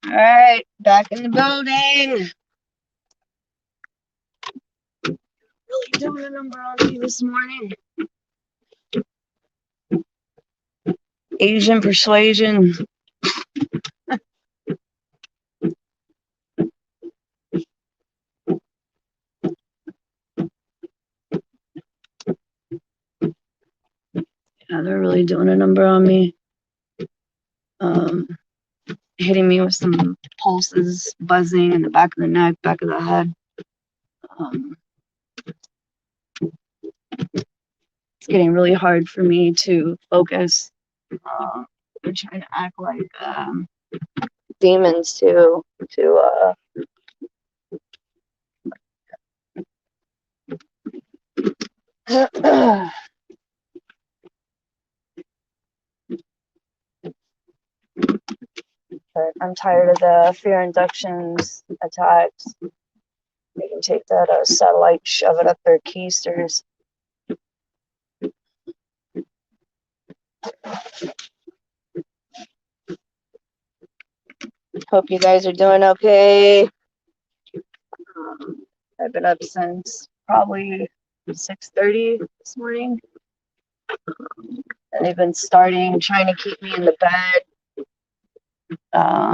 All right, back in the building. Really doing a number on me this morning. Asian persuasion. Yeah, they're really doing a number on me. Hitting me with some pulses, buzzing in the back of the neck, back of the head. It's getting really hard for me to focus. They're trying to act like demons to but I'm tired of the fear inductions attacks. They can take that satellite, shove it up their keisters. Hope you guys are doing okay. I've been up since probably 6:30 this morning. And they've been trying to keep me in the bed. Yeah.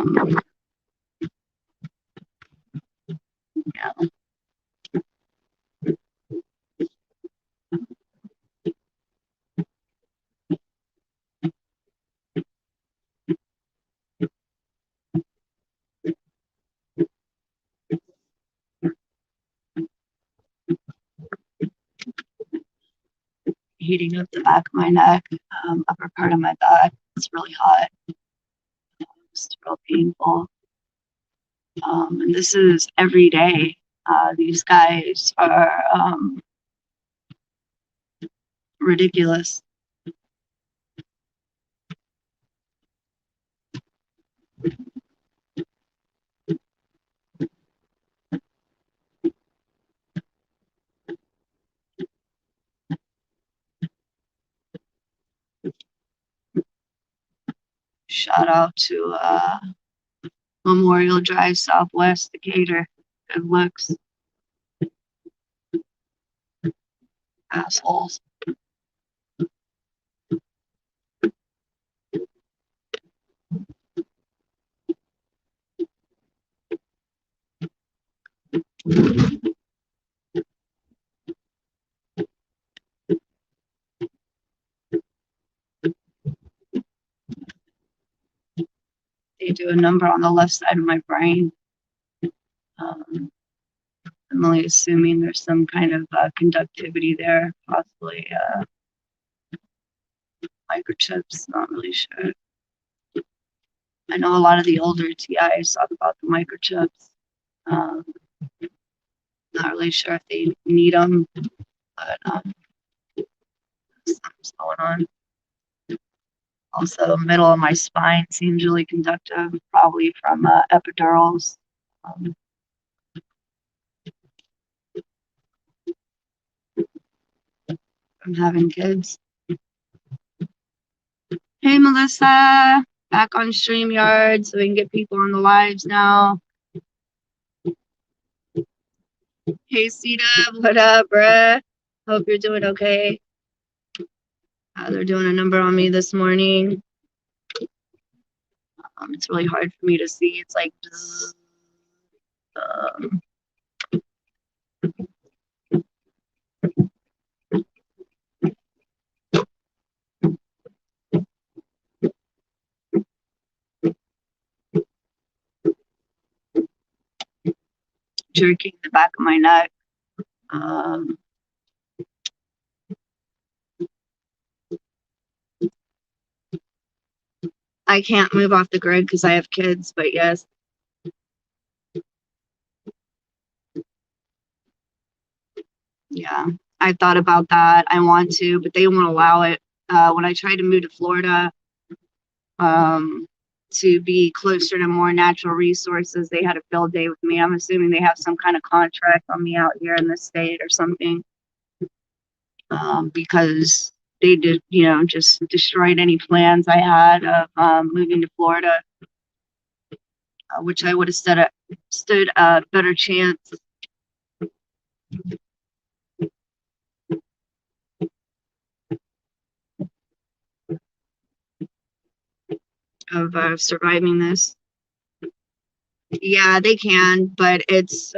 Heating up the back of my neck, upper part of my back. It's really hot. It's real painful. And this is every day. These guys are ridiculous. Shout out to Memorial Drive Southwest Decatur. Good looks. Assholes. They do a number on the left side of my brain. I'm only assuming there's some kind of conductivity there, possibly microchips, not really sure. I know a lot of the older TIs talk about the microchips. Not really sure if they need them, but something's going on. Also, the middle of my spine seems really conductive, probably from epidurals. From having kids. Hey, Melissa, back on StreamYard so we can get people on the lives now. Hey, C-Dub, what up, bruh? Hope you're doing okay. They're doing a number on me this morning. It's really hard for me to see. It's like jerking the back of my neck. I can't move off the grid because I have kids, but yes. Yeah, I thought about that. I want to, but they won't allow it. When I tried to move to Florida, to be closer to more natural resources, they had a field day with me. I'm assuming they have some kind of contract on me out here in the state or something, because they did, just destroyed any plans I had of moving to Florida. which I would have stood a better chance of surviving this. Yeah, they can, but it's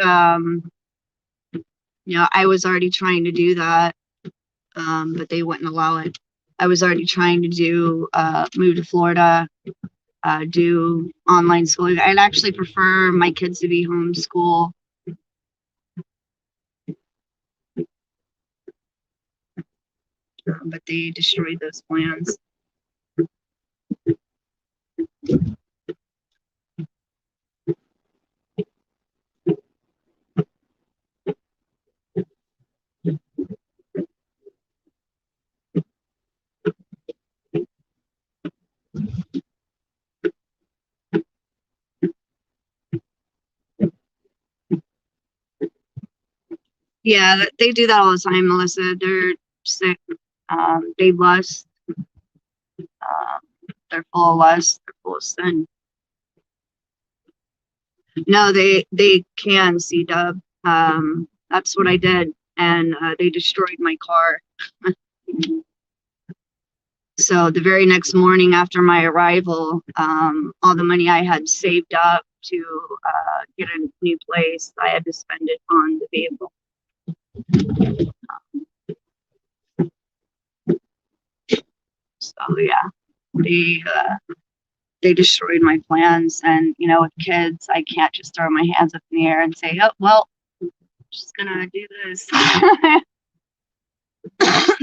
I was already trying to do that, but they wouldn't allow it. I was already trying to move to Florida, do online schooling. I'd actually prefer my kids to be homeschool. But they destroyed those plans. Yeah, they do that all the time, Melissa. They're sick. They lust. They're full of lust. They're full of sin. No, they can see dub. That's what I did, and they destroyed my car. So the very next morning after my arrival, all the money I had saved up to get a new place, I had to spend it on the vehicle. So yeah, they destroyed my plans. And with kids, I can't just throw my hands up in the air and say, oh well, I'm just gonna do this.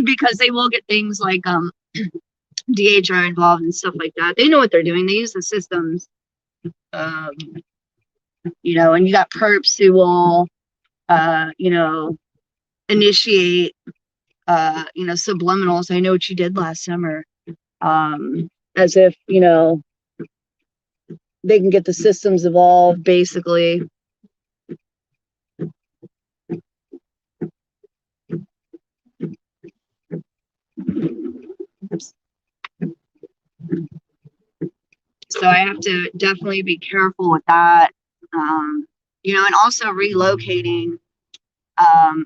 Because they will get things like DHR involved and stuff like that. They know what they're doing. They use the systems. And you got perps who will initiate subliminals. I know what you did last summer. As if they can get the systems evolved, basically. So I have to definitely be careful with that. And also relocating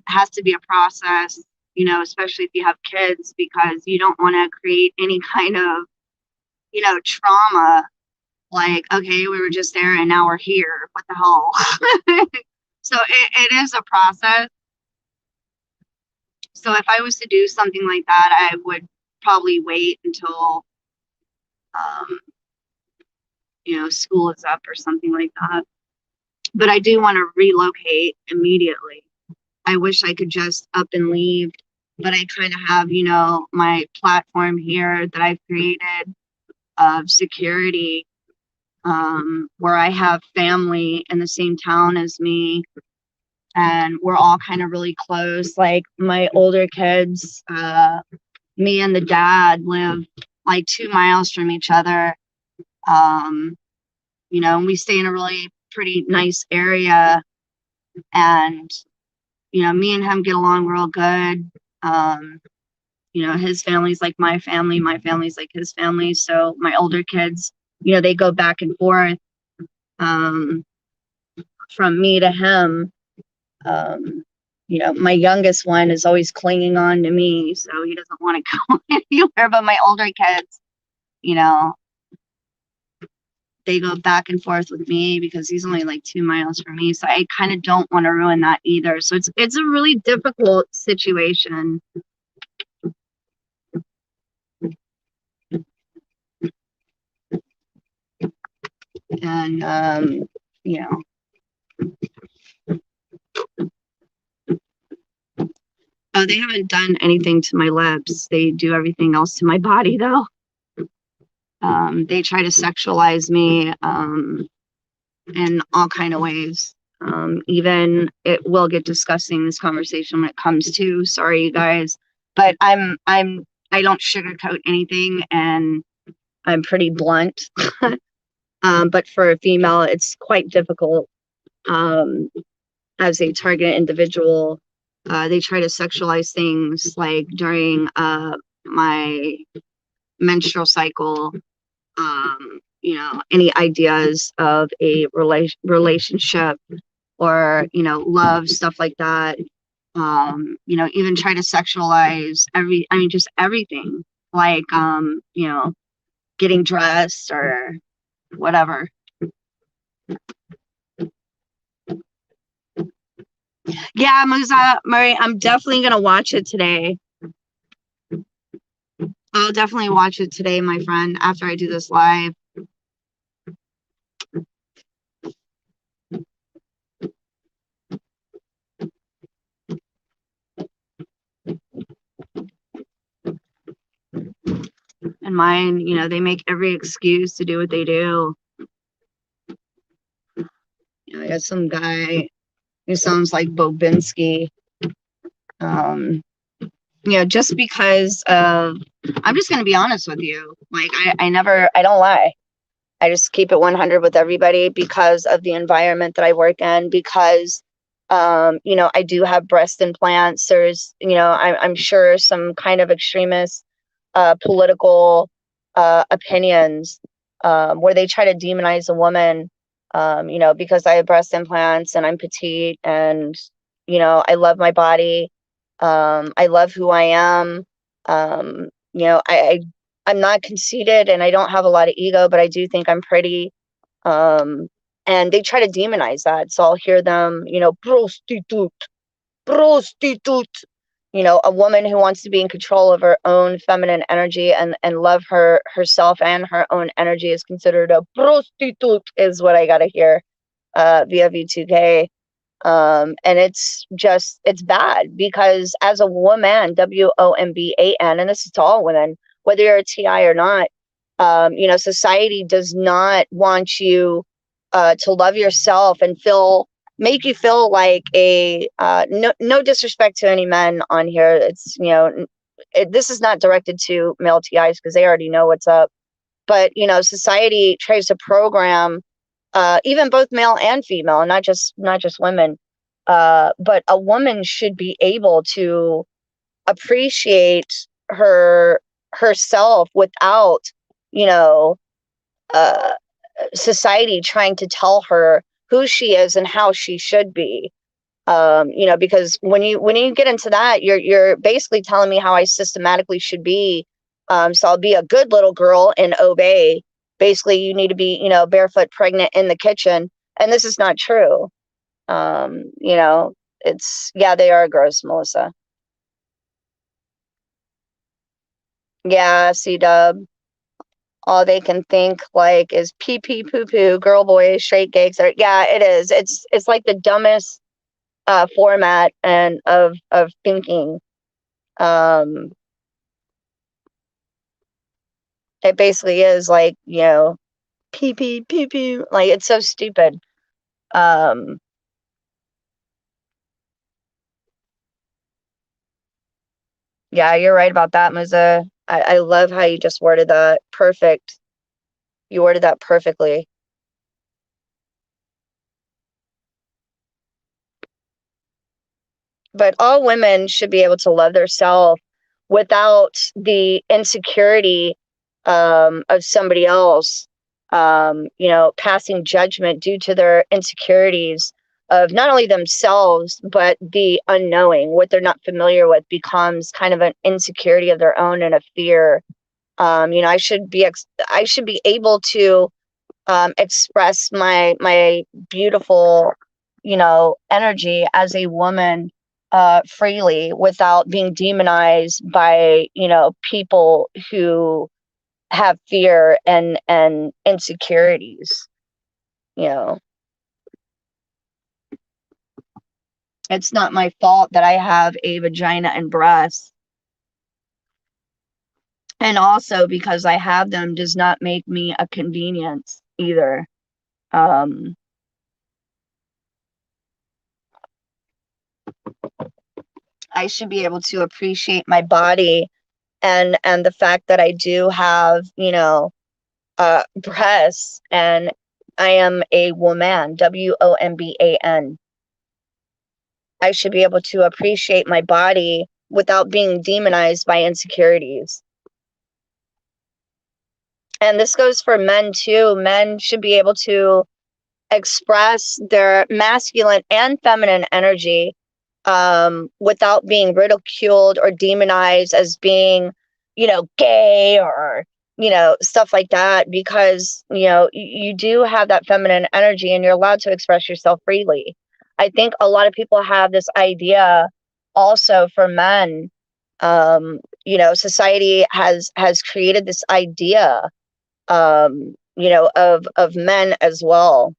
has to be a process, especially if you have kids, because you don't want to create any kind of, trauma. Like, okay, we were just there and now we're here. What the hell? So it is a process. So if I was to do something like that, I would probably wait until, school is up or something like that. But I do want to relocate immediately. I wish I could just up and leave, but I kind of have, my platform here that I've created of security, where I have family in the same town as me, and we're all kind of really close. Like my older kids, me and the dad live like 2 miles from each other. And we stay in a really pretty nice area, and me and him get along real good. His family's like my family's like his family. So my older kids, they go back and forth from me to him. My youngest one is always clinging on to me, so he doesn't want to go anywhere. But my older kids, they go back and forth with me because he's only like 2 miles from me. So I kind of don't want to ruin that either. So it's a really difficult situation. And oh, they haven't done anything to my lips. They do everything else to my body, though. They try to sexualize me in all kind of ways. Even it will get disgusting, this conversation, when it comes to, sorry you guys, but I don't sugarcoat anything, and I'm pretty blunt. But for a female, it's quite difficult. As a targeted individual, they try to sexualize things like during my menstrual cycle. any ideas of a relationship or, love, stuff like that. Even try to sexualize just everything, like, getting dressed or whatever. Yeah, Musa, Murray, I'm definitely going to watch it today. I'll definitely watch it today, my friend, after I do this live. And mine, they make every excuse to do what they do. I got some guy who sounds like Bobinski. Just because of, I'm just going to be honest with you. Like, I don't lie. I just keep it 100 with everybody because of the environment that I work in, because, I do have breast implants. There's, I'm sure some kind of extremist political opinions where they try to demonize a woman, because I have breast implants and I'm petite and, I love my body. I love who I am. I'm not conceited and I don't have a lot of ego, but I do think I'm pretty. And they try to demonize that. So I'll hear them, prostitute, prostitute, a woman who wants to be in control of her own feminine energy and love herself and her own energy is considered a prostitute, is what I got to hear via V2K. And it's bad because as a woman, WOMBAN, and this is to all women, whether you're a TI or not, society does not want you to love yourself and make you feel like no disrespect to any men on here. It's, this is not directed to male TIs because they already know what's up. But, society tries to program even both male and female, not just women. But a woman should be able to appreciate herself without, uh, society trying to tell her who she is and how she should be. Because when you get into that, you're basically telling me how I systematically should be. So I'll be a good little girl and obey. Basically, you need to be, barefoot, pregnant in the kitchen, and this is not true. They are gross, Melissa. Yeah, C-dub. All they can think like is pee pee poo poo, girl boy, straight gigs. Yeah, it is. It's like the dumbest format and of thinking. It basically is like, pee pee pee pee. Like, it's so stupid. Yeah, you're right about that, Maza. I love how you just worded that. Perfect. You worded that perfectly. But all women should be able to love themselves without the insecurity of somebody else, passing judgment due to their insecurities of not only themselves, but the unknowing. What they're not familiar with becomes kind of an insecurity of their own and a fear. I should be able to express my beautiful, energy as a woman freely without being demonized by, people who have fear and insecurities. It's not my fault that I have a vagina and breasts. And also because I have them does not make me a convenience either. I should be able to appreciate my body and the fact that I do have, breasts, and I am a woman, WOMBAN. I should be able to appreciate my body without being demonized by insecurities. And this goes for men too. Men should be able to express their masculine and feminine energy without being ridiculed or demonized as being, gay or, stuff like that, because, you do have that feminine energy and you're allowed to express yourself freely. I think a lot of people have this idea also for men. Society has created this idea, of men as well.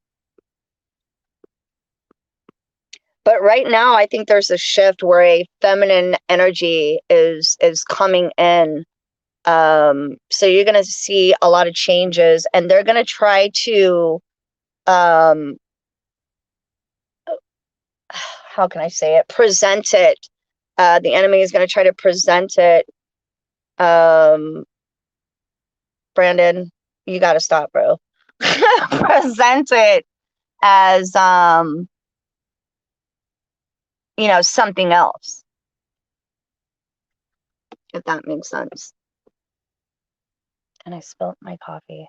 But right now, I think there's a shift where a feminine energy is coming in. So you're going to see a lot of changes, and they're going to try to, um, how can I say it? Present it. The enemy is going to try to present it. Brandon, you got to stop, bro. Present it as, something else, if that makes sense. And I spilled my coffee.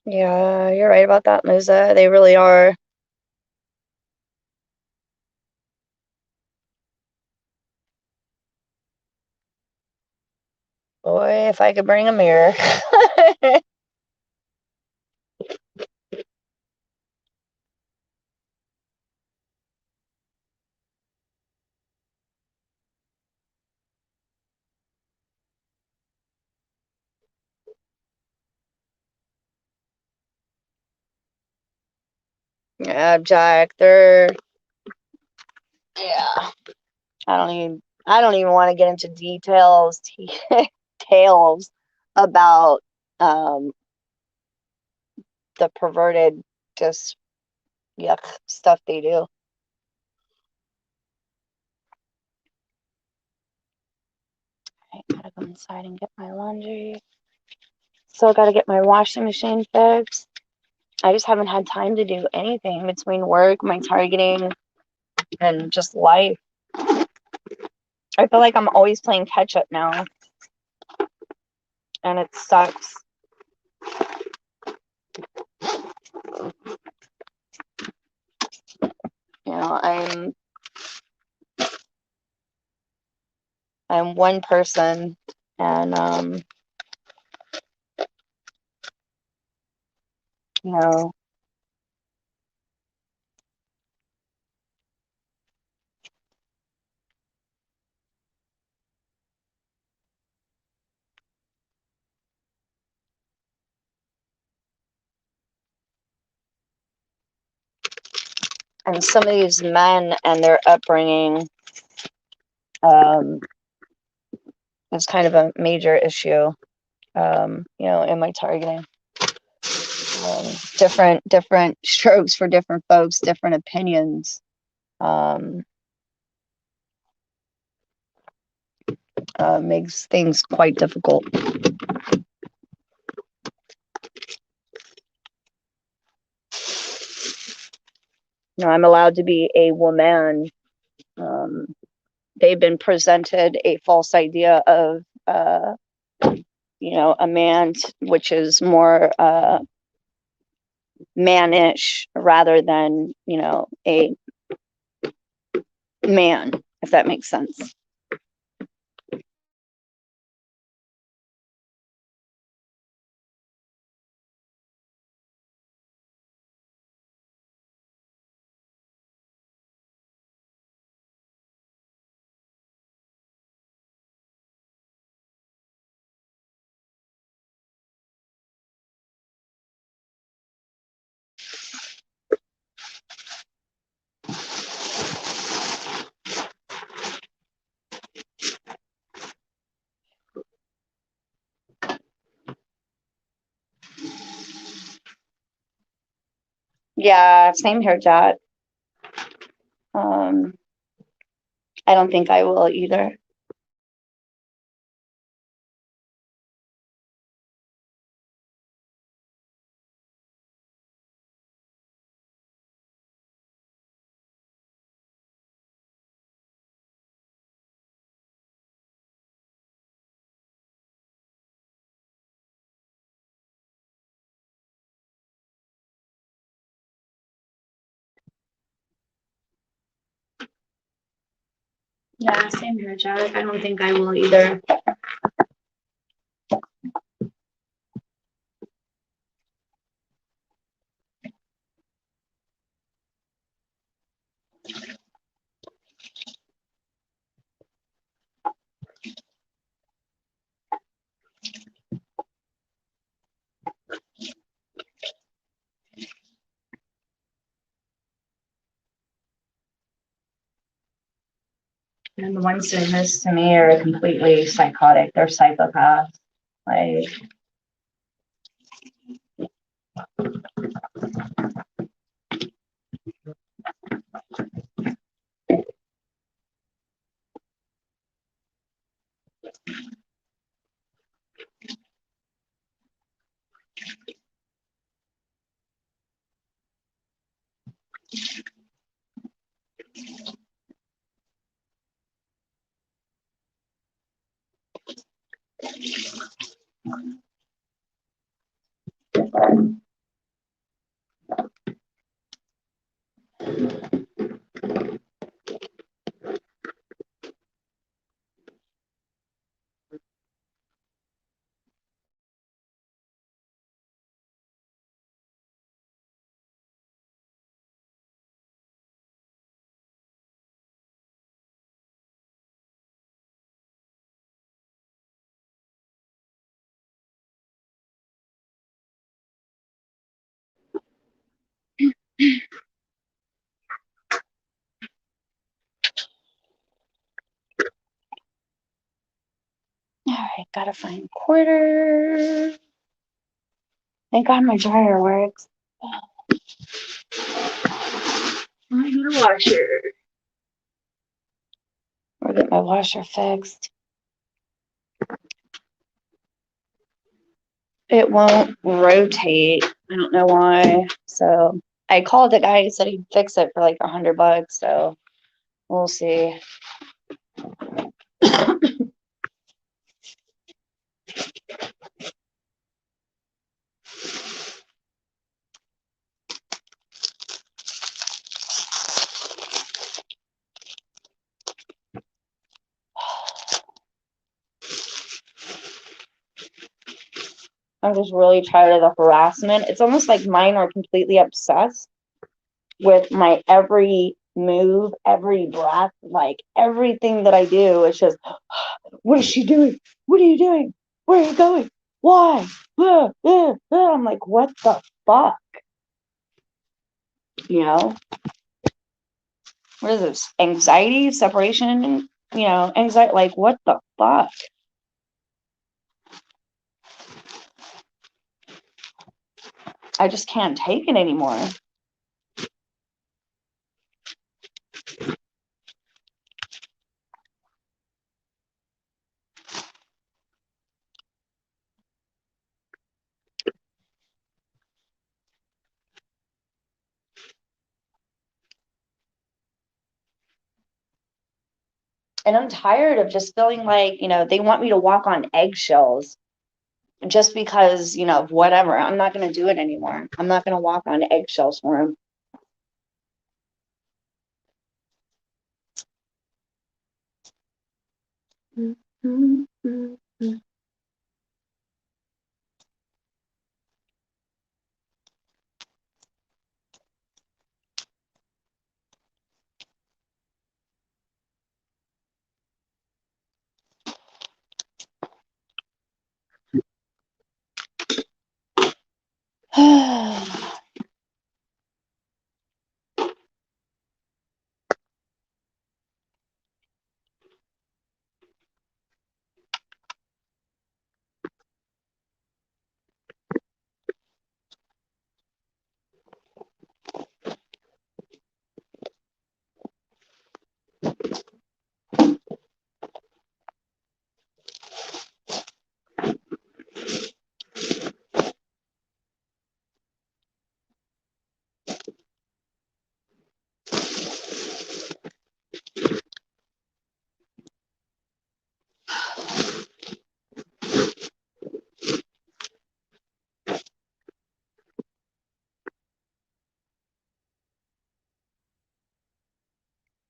Yeah, you're right about that, Musa. They really are. Boy, if I could bring a mirror. Yeah, Jack, yeah. I don't even want to get into tales about um the perverted, just yuck stuff they do. I gotta go inside and get my laundry. Still gotta get my washing machine fixed. I just haven't had time to do anything between work, my targeting, and just life. I feel like I'm always playing catch up now, and it sucks. I'm one person, and you know, and some of these men and their upbringing um, is kind of a major issue. In my targeting. Different strokes for different folks, different opinions. Makes things quite difficult. I'm allowed to be a woman. They've been presented a false idea of, a man, which is more mannish rather than, a man, if that makes sense. Yeah, same here, Jot. I don't think I will either. Yeah, same here, Jack. I don't think I will either. And the ones doing this to me are completely psychotic. They're psychopaths. Like, all right, gotta find quarter. Thank God my dryer works. I need a washer. Or get my washer fixed. It won't rotate. I don't know why. So I called the guy. He said he'd fix it for like $100. So we'll see. I'm just really tired of the harassment. It's almost like mine are completely obsessed with my every move, every breath, like everything that I do. It's just, what is she doing? What are you doing? Where are you going? Why? I'm like, what the fuck? You know? What is this? Anxiety, separation, anxiety. Like, what the fuck? I just can't take it anymore. And I'm tired of just feeling like, they want me to walk on eggshells just because, whatever. I'm not going to do it anymore. I'm not going to walk on eggshells for him.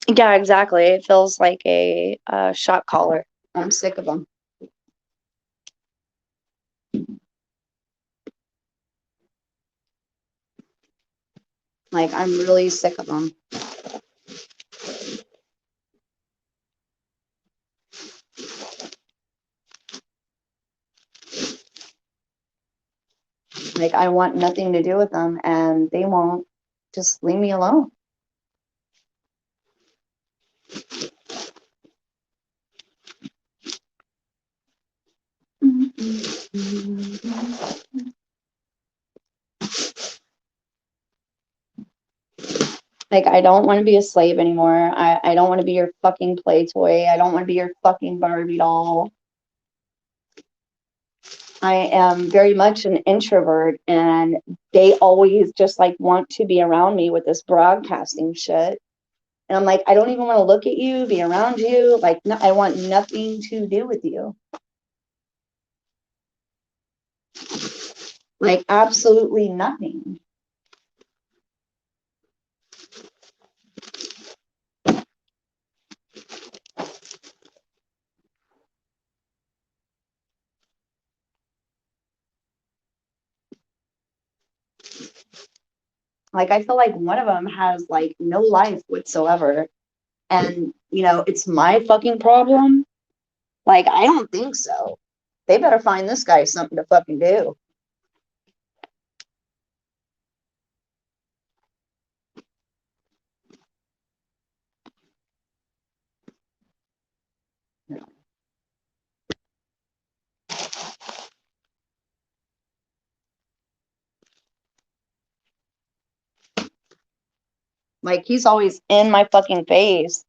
Yeah, exactly. It feels like a shot collar. I'm sick of them. Like, I'm really sick of them. Like, I want nothing to do with them, and they won't just leave me alone. Like, I don't want to be a slave anymore. I don't want to be your fucking play toy. I don't want to be your fucking Barbie doll. I am very much an introvert, and they always just like want to be around me with this broadcasting shit. And I'm like, I don't even want to look at you, be around you. Like, no, I want nothing to do with you. Like, absolutely nothing. Like, I feel like one of them has like no life whatsoever. And, it's my fucking problem. Like, I don't think so. They better find this guy something to fucking do. Like, he's always in my fucking face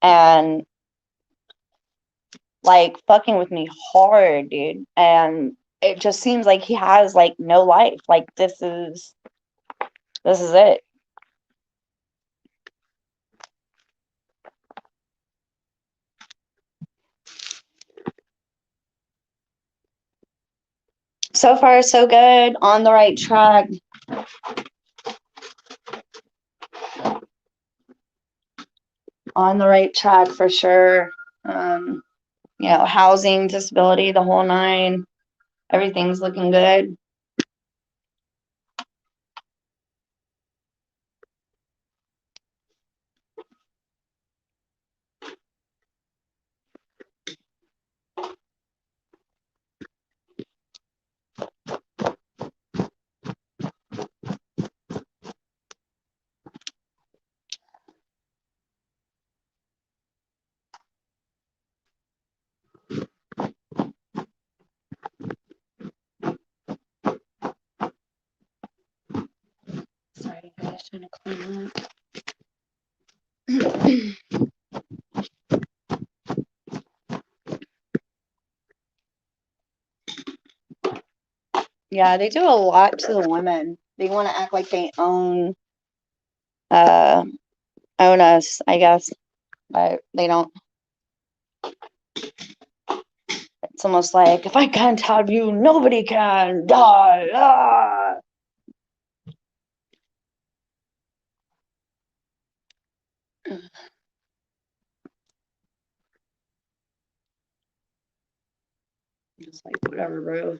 and like fucking with me hard, dude. And it just seems like he has like no life. Like, this is it. So far, so good. On the right track. On the right track for sure. Um, housing, disability, the whole nine. Everything's looking good. Sorry, I'm just trying to clean up. Yeah, they do a lot to the women. They want to act like they uh own us, I guess, but they don't. It's almost like, if I can't have you, nobody can. Die. Ah! It's like, whatever, bro.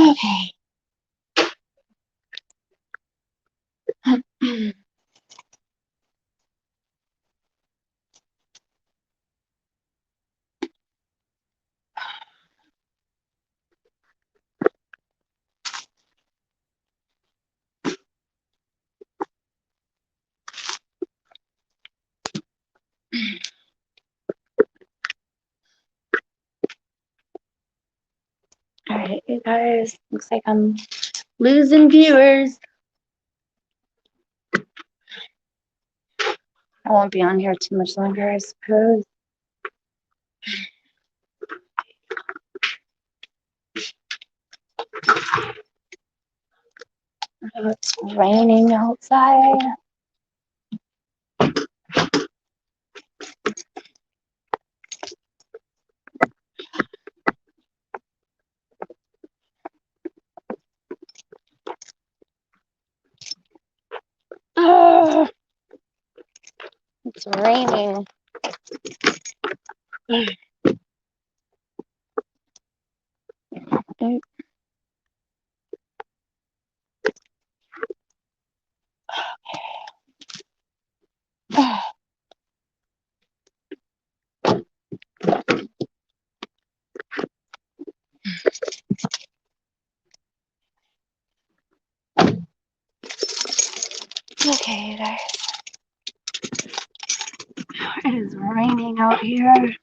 Okay. All right, you guys, looks like I'm losing viewers. I won't be on here too much longer, I suppose. Oh, it's raining outside. Oh, it's raining. Okay, guys. It is raining out here.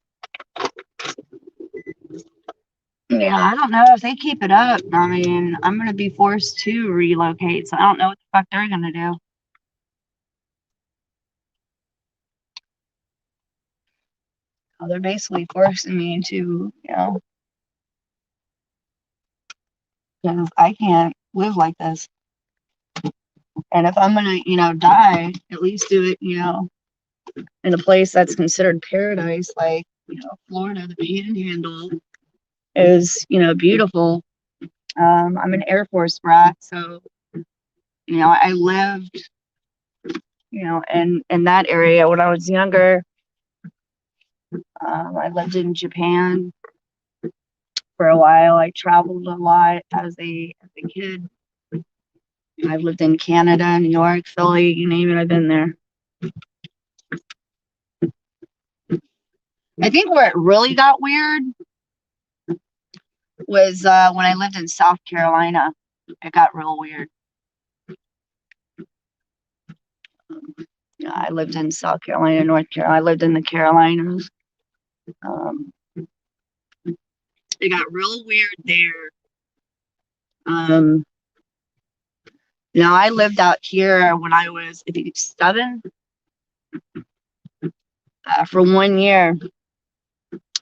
Yeah, I don't know if they keep it up. I mean, I'm gonna be forced to relocate, so I don't know what the fuck they're gonna do. They're basically forcing me to, because I can't live like this. And if I'm gonna, die, at least do it, in a place that's considered paradise, like, Florida, the Panhandle is, beautiful. I'm an Air Force brat, so, I lived, in that area when I was younger. I lived in Japan for a while. I traveled a lot as a kid. I've lived in Canada, New York, Philly, you name it, I've been there. I think where it really got weird was when I lived in South Carolina. It got real weird. I lived in South Carolina, North Carolina. I lived in the Carolinas. It got real weird there. Now I lived out here when I was, I think, 7, for 1 year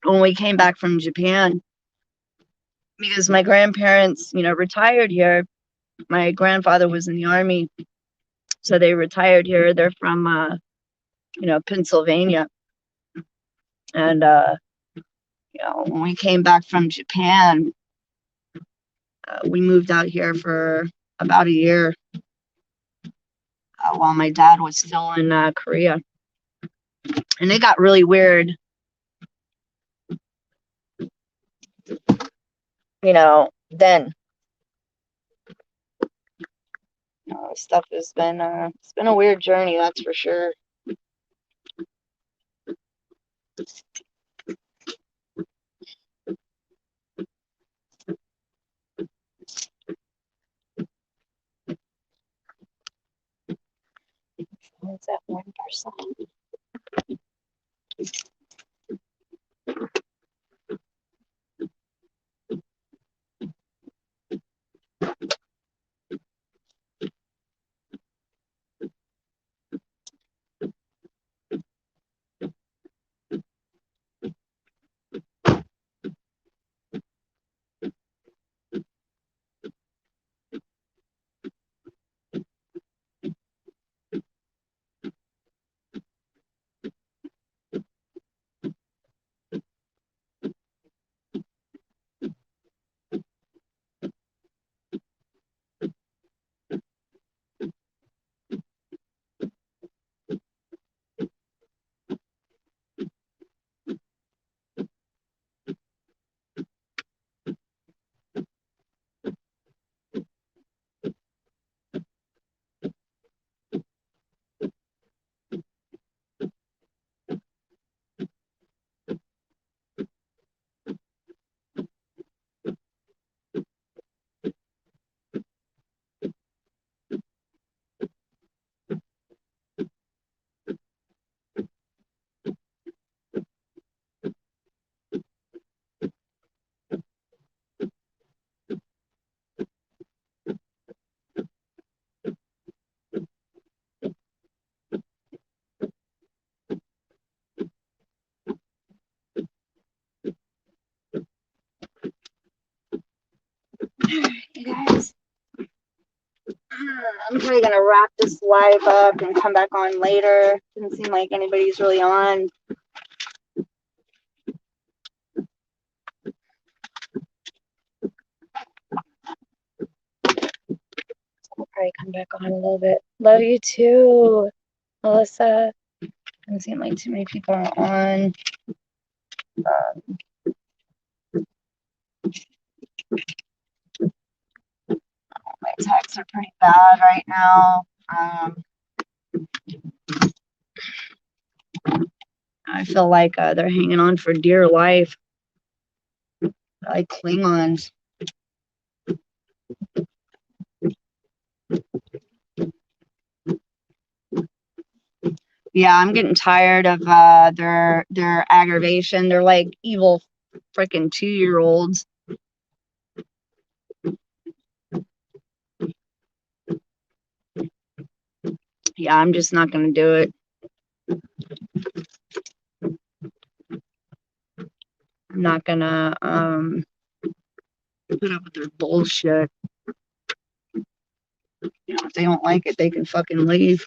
when we came back from Japan, because my grandparents, retired here. My grandfather was in the Army, so they retired here. They're from, Pennsylvania. And, when we came back from Japan, we moved out here for about a year while my dad was still in Korea. And it got really weird, then. Stuff has been, it's been a weird journey, that's for sure. It's at 1%. live up and come back on later. Doesn't seem like anybody's really on. I'll probably come back on a little bit. Love you too, Melissa. Doesn't seem like too many people are on. My texts are pretty bad right now. I feel like they're hanging on for dear life, like Klingons. Yeah, I'm getting tired of their aggravation. They're like evil freaking 2-year-olds. Yeah, I'm just not gonna do it. I'm not gonna put up with their bullshit. You know, if they don't like it, they can fucking leave.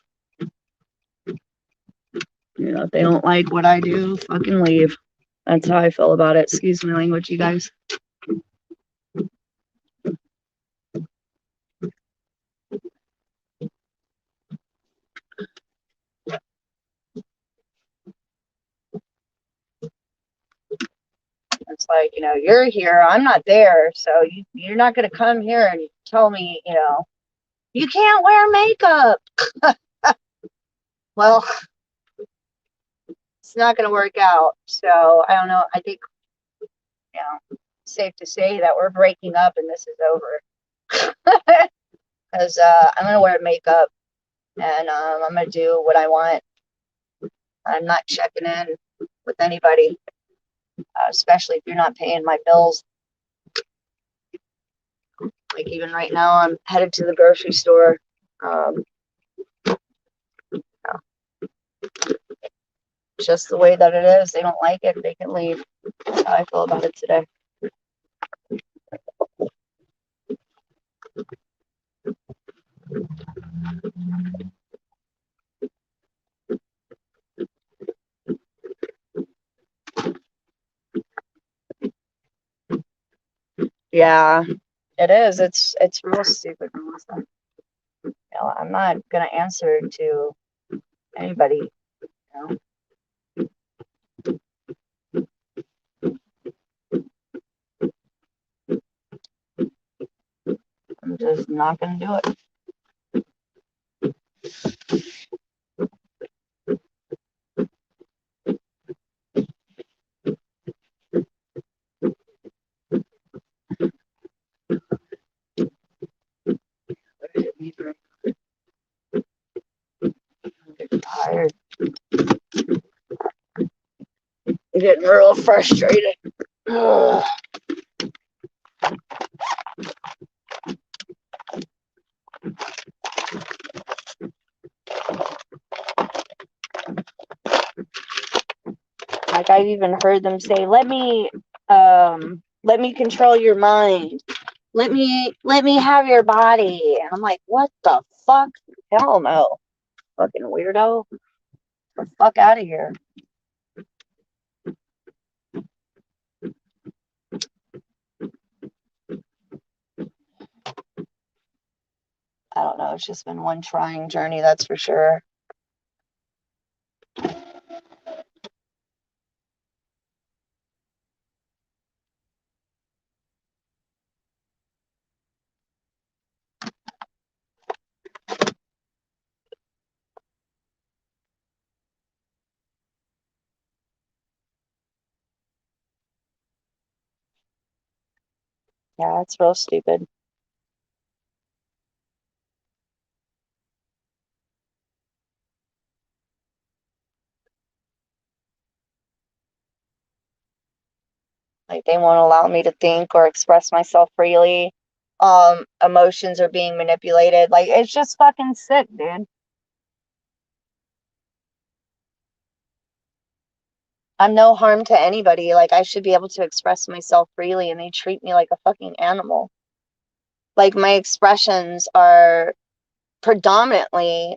You know, if they don't like what I do, fucking leave. That's how I feel about it. Excuse my language, you guys. It's like, you know, you're here, I'm not there, so you're not going to come here and tell me, you know, you can't wear makeup. Well, it's not going to work out. So I don't know. I think, you know, safe to say that we're breaking up and this is over. Because I'm going to wear makeup and I'm going to do what I want. I'm not checking in with anybody, especially if you're not paying my bills. Like even right now, I'm headed to the grocery store. Just the way that it is. They don't like it, they can leave. That's how I feel about it today. Yeah, it is. It's real stupid, Melissa. You know, I'm not gonna answer to anybody. You know, I'm just not gonna do it. I'm tired. I'm getting real frustrated. Ugh. Like I've even heard them say, let me control your mind. Let me have your body. And I'm like, what the fuck? Hell no. Fucking weirdo. Get the fuck out of here. I don't know. It's just been one trying journey, that's for sure. Yeah, it's real stupid. Like they won't allow me to think or express myself freely. Emotions are being manipulated. Like it's just fucking sick, dude. I'm no harm to anybody. Like I should be able to express myself freely and they treat me like a fucking animal. Like my expressions are predominantly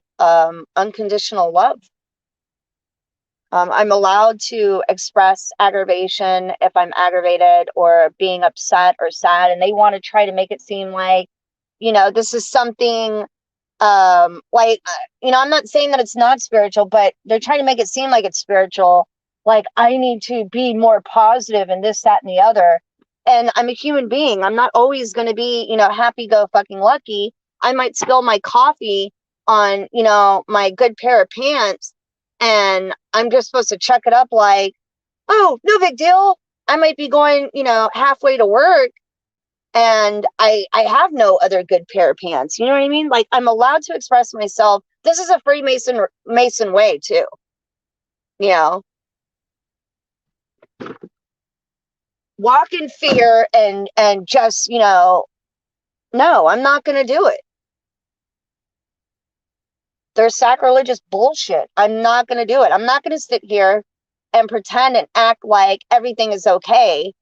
unconditional love. I'm allowed to express aggravation if I'm aggravated or being upset or sad, and they want to try to make it seem like, this is something like, I'm not saying that it's not spiritual, but they're trying to make it seem like it's spiritual. Like, I need to be more positive and this, that, and the other. And I'm a human being. I'm not always going to be, happy go fucking lucky. I might spill my coffee on, my good pair of pants, and I'm just supposed to chuck it up like, oh, no big deal. I might be going, halfway to work, and I have no other good pair of pants. You know what I mean? Like, I'm allowed to express myself. This is a Mason way too. You know, walk in fear and just, no, I'm not going to do it. There's sacrilegious bullshit. I'm not going to do it. I'm not going to sit here and pretend and act like everything is okay.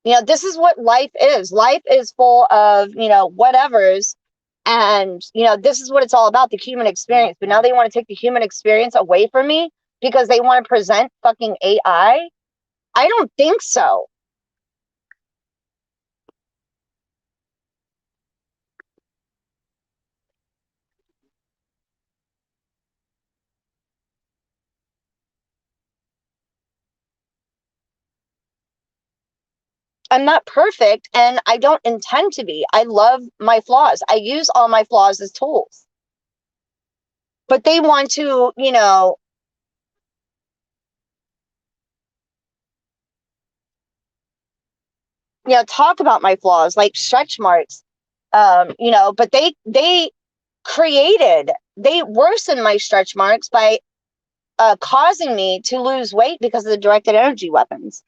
This is what life is. Life is full of, whatevers. And, this is what it's all about, the human experience. But now they want to take the human experience away from me because they want to present fucking AI. I don't think so. I'm not perfect, and I don't intend to be. I love my flaws. I use all my flaws as tools. But they want to, talk about my flaws like stretch marks. But they worsened my stretch marks by causing me to lose weight because of the directed energy weapons.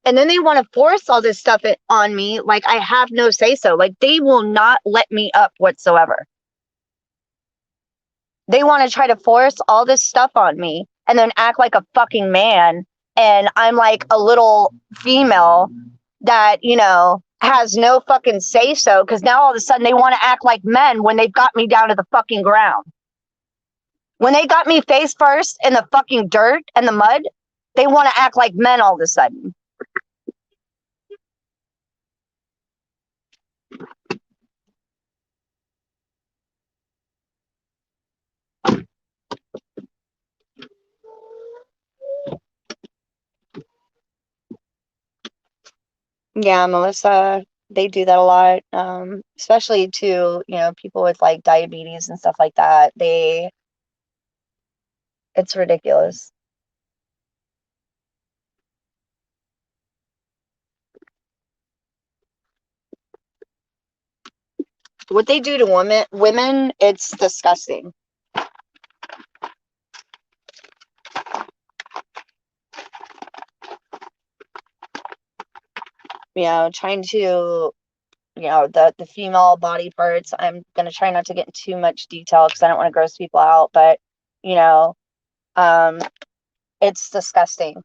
And then they want to force all this stuff on me like I have no say so. Like, they will not let me up whatsoever. They want to try to force all this stuff on me and then act like a fucking man. And I'm like a little female that, has no fucking say so, because now all of a sudden they want to act like men when they've got me down to the fucking ground. When they got me face first in the fucking dirt and the mud, they want to act like men all of a sudden. Yeah, Melissa, they do that a lot, especially to, people with like diabetes and stuff like that. It's ridiculous. What they do to women, it's disgusting. Trying to, the female body parts. I'm gonna try not to get in too much detail because I don't want to gross people out, but you know, um, it's disgusting.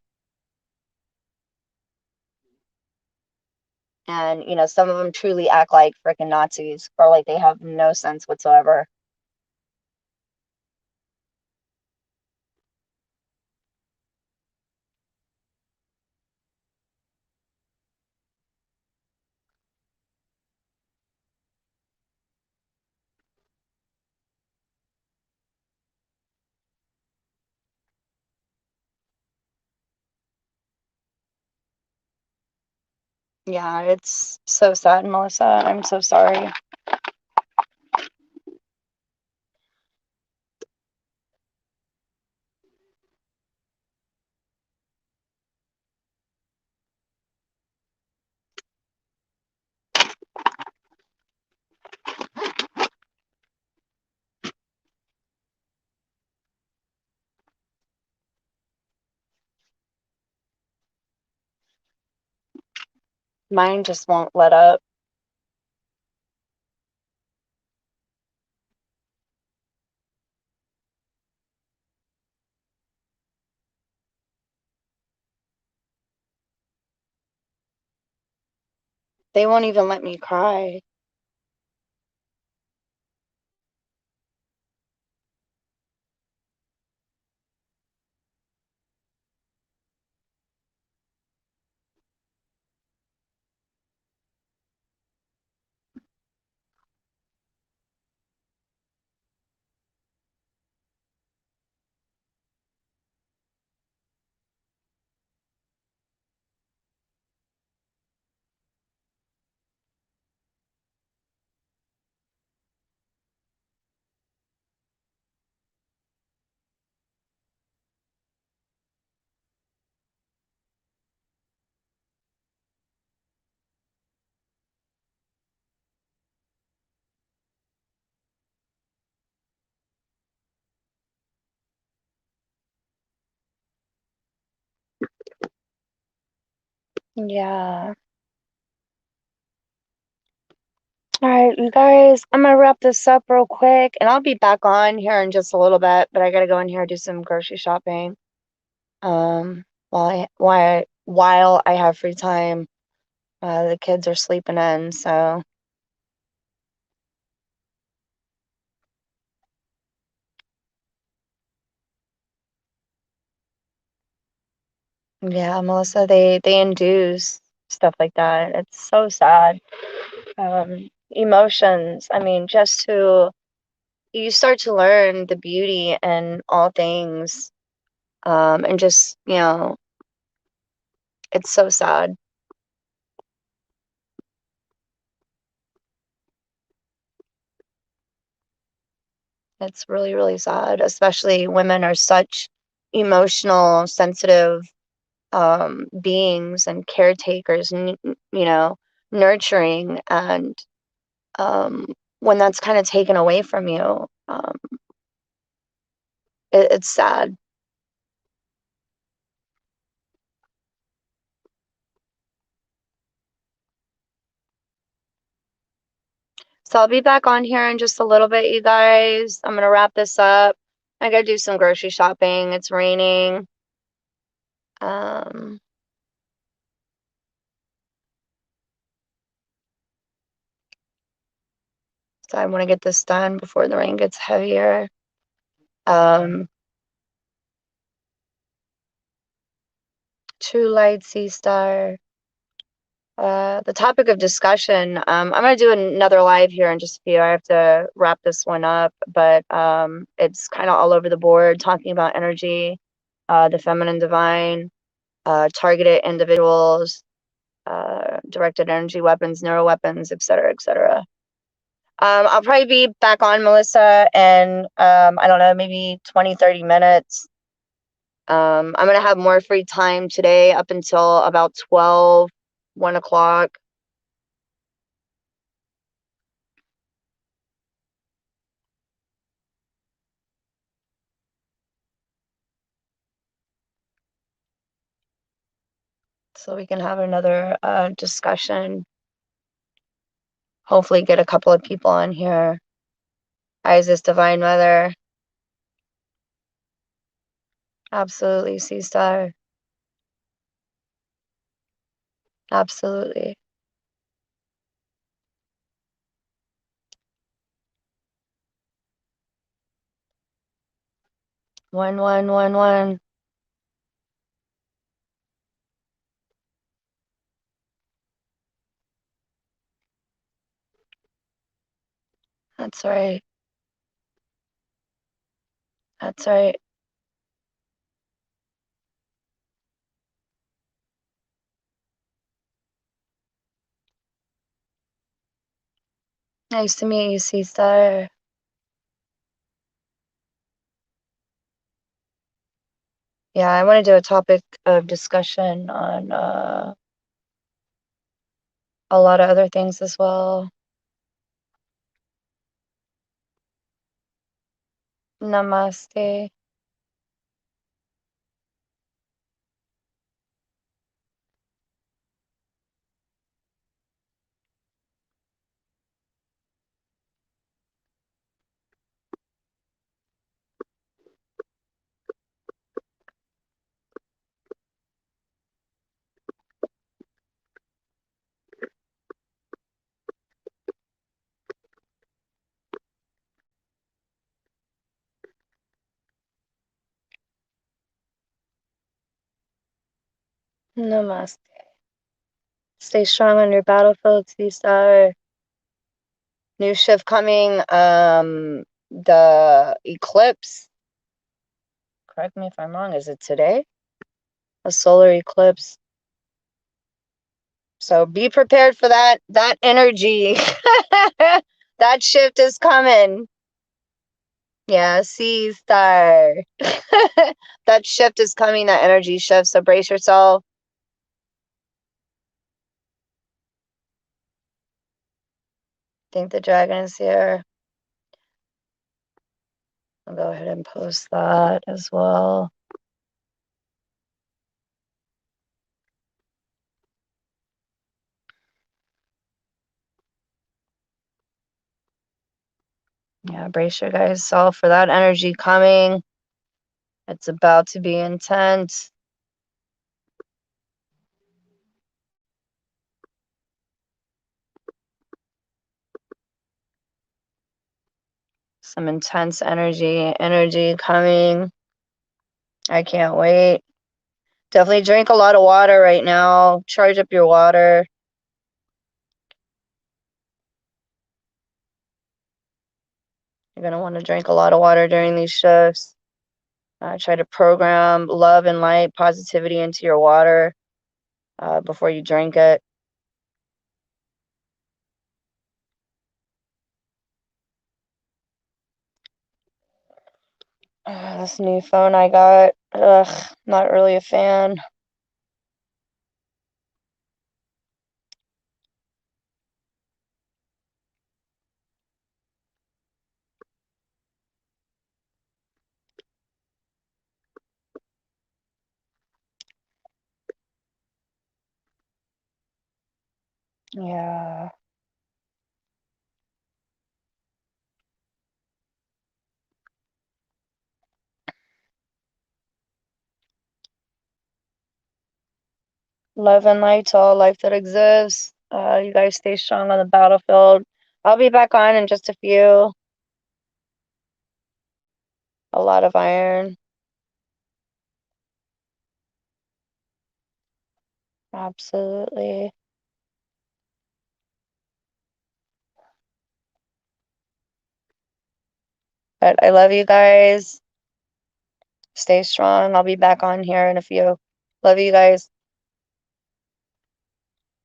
And, some of them truly act like freaking Nazis, or like they have no sense whatsoever. Yeah, it's so sad, Melissa. I'm so sorry. Mine just won't let up. They won't even let me cry. Yeah. All right, you guys, I'm gonna wrap this up real quick, and I'll be back on here in just a little bit, but I gotta go in here and do some grocery shopping. While I have free time, the kids are sleeping in, so yeah, Melissa, they induce stuff like that. It's so sad. Emotions. I mean, just to you start to learn the beauty in all things, and just it's so sad. It's really, really sad. Especially women are such emotional, sensitive beings and caretakers, and nurturing, and um, when that's kind of taken away from you, it's sad. So I'll be back on here in just a little bit, you guys. I'm gonna wrap this up. I gotta do some grocery shopping. It's raining. Um, so I want to get this done before the rain gets heavier. Um, True Light Sea Star. The topic of discussion. I'm gonna do another live here in just a few. I have to wrap this one up, but it's kind of all over the board, talking about energy, the feminine divine, targeted individuals, directed energy weapons, neural weapons, etc., etc. I'll probably be back on, Melissa, in I don't know, maybe 20, 30 minutes. I'm gonna have more free time today up until about 12, 1 o'clock. So we can have another discussion. Hopefully get a couple of people on here. Isis, Divine Mother. Absolutely, Sea Star. Absolutely. 1 1 1 1. That's right. That's right. Nice to meet you, Seastar. Yeah, I want to do a topic of discussion on a lot of other things as well. Namaste. Namaste. Stay strong on your battlefield, Seastar. New shift coming. The eclipse. Correct me if I'm wrong. Is it today? A solar eclipse. So be prepared for that energy. That shift is coming. Yeah, Seastar. That shift is coming, that energy shift. So brace yourself. Think the dragon is here. I'll go ahead and post that as well. Yeah, brace your guys self for that energy coming. It's about to be intense. Some intense energy coming. I can't wait. Definitely drink a lot of water right now. Charge up your water. You're going to want to drink a lot of water during these shifts. Try to program love and light, positivity into your water before you drink it. This new phone I got, not really a fan. Yeah. Love and light to all life that exists. You guys stay strong on the battlefield. I'll be back on in just a few. A lot of iron. Absolutely. But I love you guys. Stay strong. I'll be back on here in a few. Love you guys.